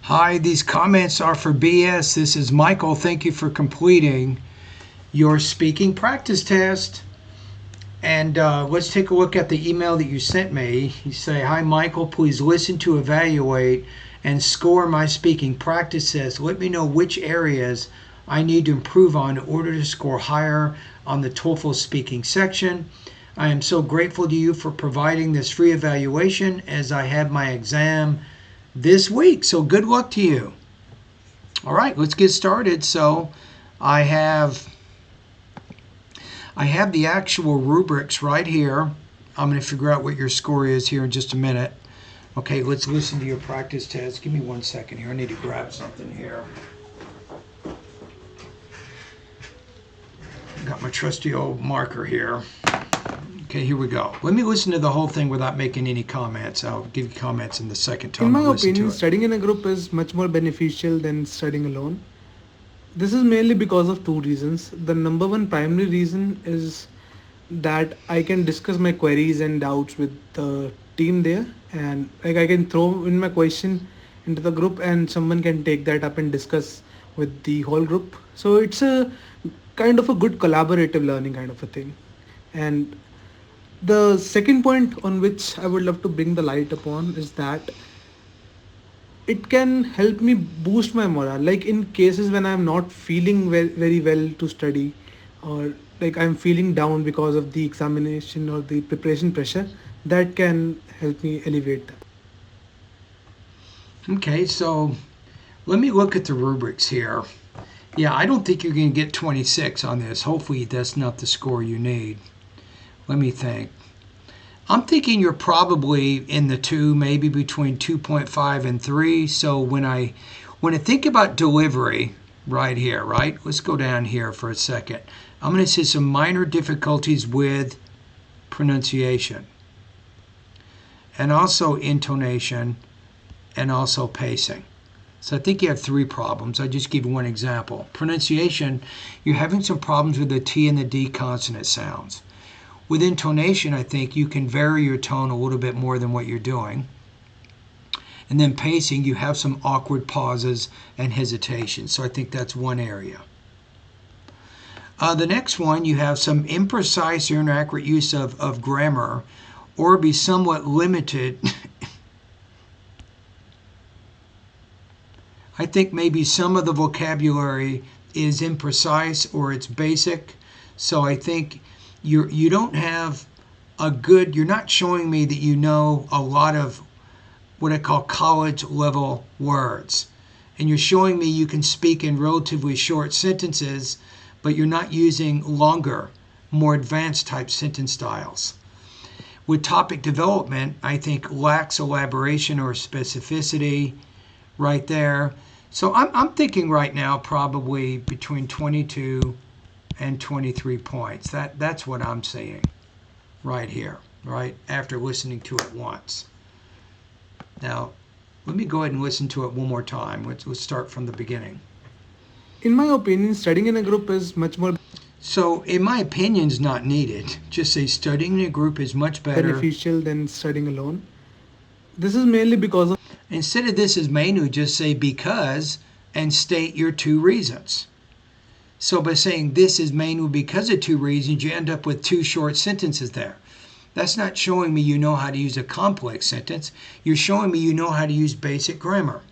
Hi, these comments are for BS. This is Michael. Thank you for completing your speaking practice test. And let's take a look at the email that you sent me. You say, "Hi, Michael. Please listen to evaluate and score my speaking practice test. Let me know which areas I need to improve on in order to score higher on the TOEFL speaking section. I am so grateful to you for providing this free evaluation as I have my exam this week. So good luck to you." All right, let's get started. So I have the actual rubrics right here. I'm going to figure out what your score is here in just a minute. Okay, let's listen to your practice test. Give me 1 second here. I need to grab something here. Got my trusty old marker here. Okay, here we go. Let me listen to the whole thing without making any comments. I'll give you comments in the second time. In my I listen to opinion, it. studying in a group is much more beneficial than studying alone. This is mainly because of two reasons. The number one primary reason is that I can discuss my queries and doubts with the team there, and like I can throw in my question into the group and someone can take that up and discuss with the whole group. So it's a kind of a good collaborative learning kind of a thing. And the second point on which I would love to bring the light upon is that it can help me boost my morale, like in cases when I'm not feeling very well to study, or like I'm feeling down because of the examination or the preparation pressure. That can help me elevate that. Okay, so let me look at the rubrics here. Yeah, I don't think you're going to get 26 on this. Hopefully that's not the score you need. Let me think. I'm thinking you're probably in the 2, maybe between 2.5 and 3. So when I think about delivery right here, right? Let's go down here for a second. I'm going to see some minor difficulties with pronunciation and also intonation and also pacing. So I think you have 3 problems. I'll just give you one example. Pronunciation, you're having some problems with the T and the D consonant sounds. With intonation, I think you can vary your tone a little bit more than what you're doing. And then pacing, you have some awkward pauses and hesitation. So I think that's one area. The next one, you have some imprecise or inaccurate use of grammar, or be somewhat limited. I think maybe some of the vocabulary is imprecise or it's basic. So I think you don't have you're not showing me that you know a lot of what I call college level words. And you're showing me you can speak in relatively short sentences, but you're not using longer, more advanced type sentence styles. With topic development, I think lacks elaboration or specificity right there. So I'm thinking right now probably between 22 and 23 points. That's what I'm seeing right here, right after listening to it once. Now, let me go ahead and listen to it one more time. Let's start from the beginning. In my opinion, studying in a group is much more So, in my opinion, is not needed. Just say studying in a group is much better. beneficial than studying alone. This is mainly because of Instead of this as manual, just say because and state your 2 reasons. So by saying this is manual because of 2 reasons, you end up with 2 short sentences there. That's not showing me you know how to use a complex sentence. You're showing me you know how to use basic grammar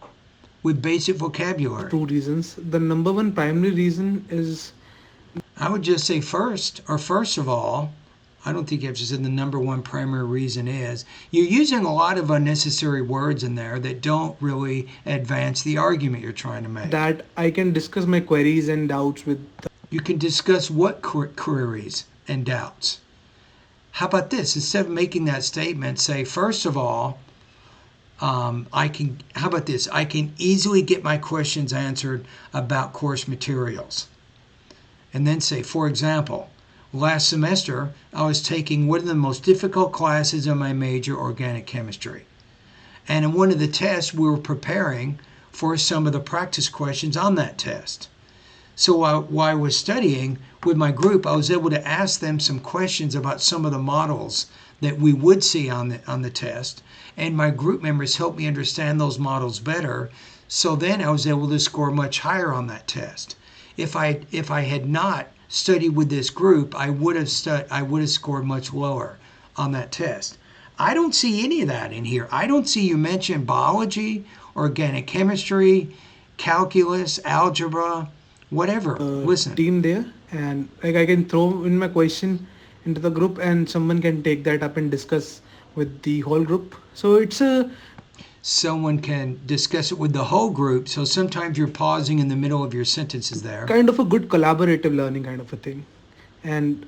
with basic vocabulary. 2 reasons. The number one primary reason is I would just say first of all, I don't think you have to say the number one primary reason is you're using a lot of unnecessary words in there that don't really advance the argument you're trying to make. that I can discuss my queries and doubts with You can discuss what queries and doubts. How about this? Instead of making that statement, say, first of all, how about this? I can easily get my questions answered about course materials. And then say, for example, last semester I was taking one of the most difficult classes in my major, organic chemistry. And in one of the tests, we were preparing for some of the practice questions on that test. So while I was studying with my group, I was able to ask them some questions about some of the models that we would see on the test, and my group members helped me understand those models better. So then I was able to score much higher on that test. If I had not studied with this group, I would have scored much lower on that test. I don't see any of that in here. I don't see you mention biology, organic chemistry, calculus, algebra, whatever. Listen, team there, and like I can throw in my question into the group and someone can take that up and discuss with the whole group. So it's a someone can discuss it with the whole group. So sometimes you're pausing in the middle of your sentences there. kind of a good collaborative learning kind of a thing. And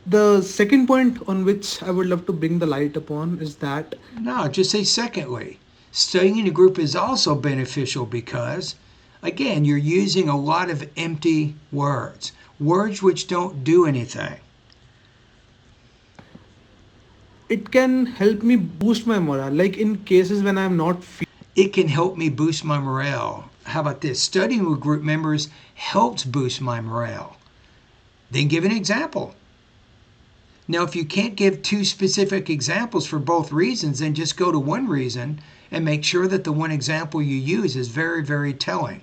the second point on which I would love to bring the light upon is that No, just say secondly. Studying in a group is also beneficial because, again, you're using a lot of empty words, words which don't do anything. it can help me boost my morale, like in cases when I'm not It can help me boost my morale. How about this? Studying with group members helps boost my morale. Then give an example. Now, if you can't give two specific examples for both reasons, then just go to one reason and make sure that the one example you use is very, very telling.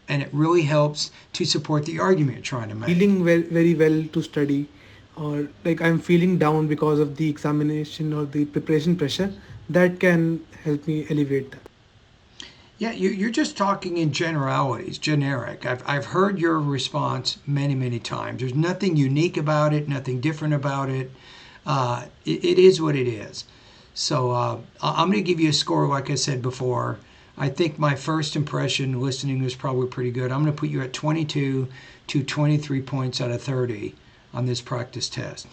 And it really helps to support the argument you're trying to make. feeling very well to study, or like I'm feeling down because of the examination or the preparation pressure, that can help me alleviate that. Yeah, you're just talking in generalities, generic. I've heard your response many, many times. There's nothing unique about it, nothing different about it. It is what it is. So I'm going to give you a score, like I said before. I think my first impression listening was probably pretty good. I'm going to put you at 22 to 23 points out of 30 on this practice test.